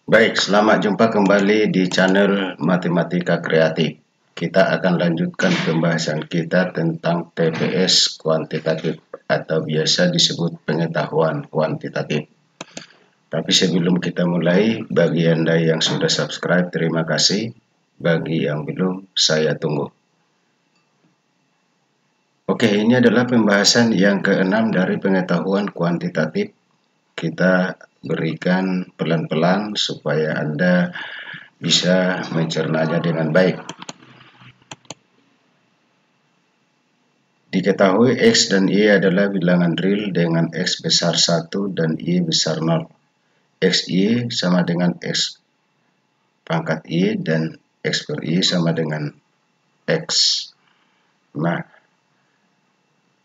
Baik, selamat jumpa kembali di channel Matematika Kreatif. Kita akan lanjutkan pembahasan kita tentang TPS kuantitatif atau biasa disebut pengetahuan kuantitatif. Tapi sebelum kita mulai, bagi Anda yang sudah subscribe, terima kasih. Bagi yang belum, saya tunggu. Oke, ini adalah pembahasan yang keenam dari pengetahuan kuantitatif. Kita berikan pelan-pelan supaya Anda bisa mencernanya dengan baik. Diketahui X dan Y adalah bilangan real dengan X besar 1 dan Y besar 0. XY sama dengan X pangkat Y dan X per Y sama dengan X. Nah,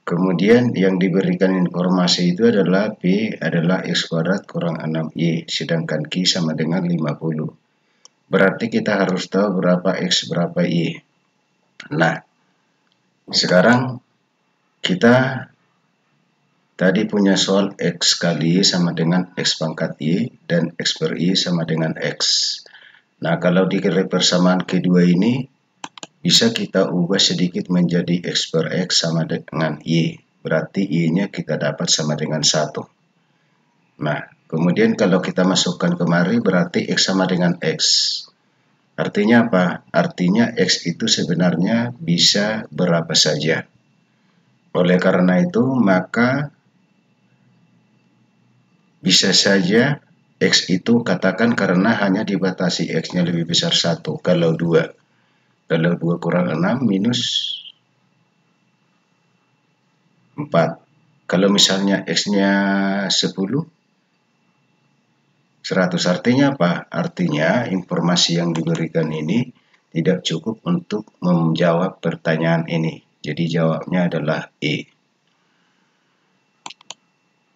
kemudian yang diberikan informasi itu adalah P adalah X kuadrat kurang 6Y, sedangkan Q sama dengan 50. Berarti kita harus tahu berapa X berapa Y. Nah, sekarang kita tadi punya soal X kali Y sama dengan X pangkat Y dan X per Y sama dengan X. Nah, kalau di persamaan kedua ini bisa kita ubah sedikit menjadi X per X sama dengan Y. Berarti Y-nya kita dapat sama dengan 1. Nah, kemudian kalau kita masukkan kemari berarti X sama dengan X. Artinya apa? Artinya X itu sebenarnya bisa berapa saja. Oleh karena itu, maka bisa saja X itu katakan karena hanya dibatasi X-nya lebih besar 1. Kalau 2 kurang 6 minus 4. Kalau misalnya X-nya 10, 100. Artinya apa? Artinya informasi yang diberikan ini tidak cukup untuk menjawab pertanyaan ini. Jadi jawabnya adalah E.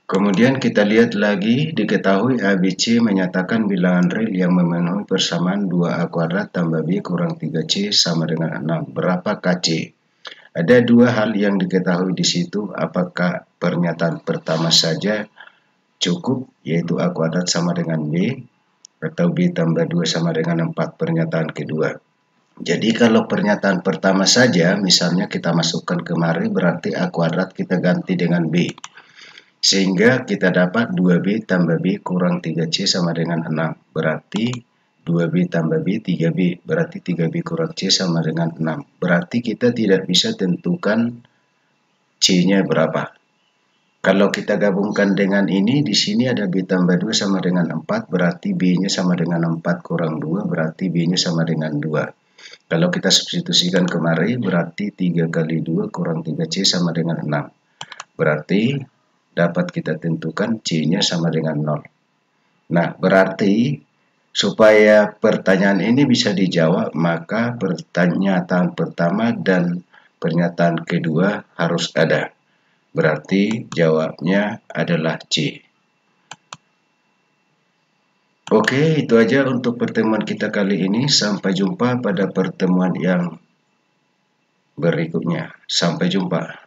Kemudian kita lihat lagi, diketahui ABC menyatakan bilangan real yang memenuhi persamaan 2A kuadrat tambah B kurang 3C sama dengan 6. Berapa KC? Ada dua hal yang diketahui di situ. Apakah pernyataan pertama saja cukup, yaitu A kuadrat sama dengan B, atau B tambah 2 sama dengan 4 pernyataan kedua. Jadi kalau pernyataan pertama saja, misalnya kita masukkan kemari, berarti A kuadrat kita ganti dengan B. Sehingga kita dapat 2B tambah B kurang 3C sama dengan 6. Berarti 2B tambah B 3B. Berarti 3B kurang C sama dengan 6. Berarti kita tidak bisa tentukan C-nya berapa. Kalau kita gabungkan dengan ini, di sini ada B tambah 2 sama dengan 4. Berarti B-nya sama dengan 4 kurang 2. Berarti B-nya sama dengan 2. Kalau kita substitusikan kemari, berarti 3 kali 2 kurang 3C sama dengan 6. Berarti dapat kita tentukan C-nya sama dengan 0. Nah, berarti supaya pertanyaan ini bisa dijawab, maka pernyataan pertama dan pernyataan kedua harus ada. Berarti jawabnya adalah C. Oke, itu aja untuk pertemuan kita kali ini. Sampai jumpa pada pertemuan yang berikutnya. Sampai jumpa.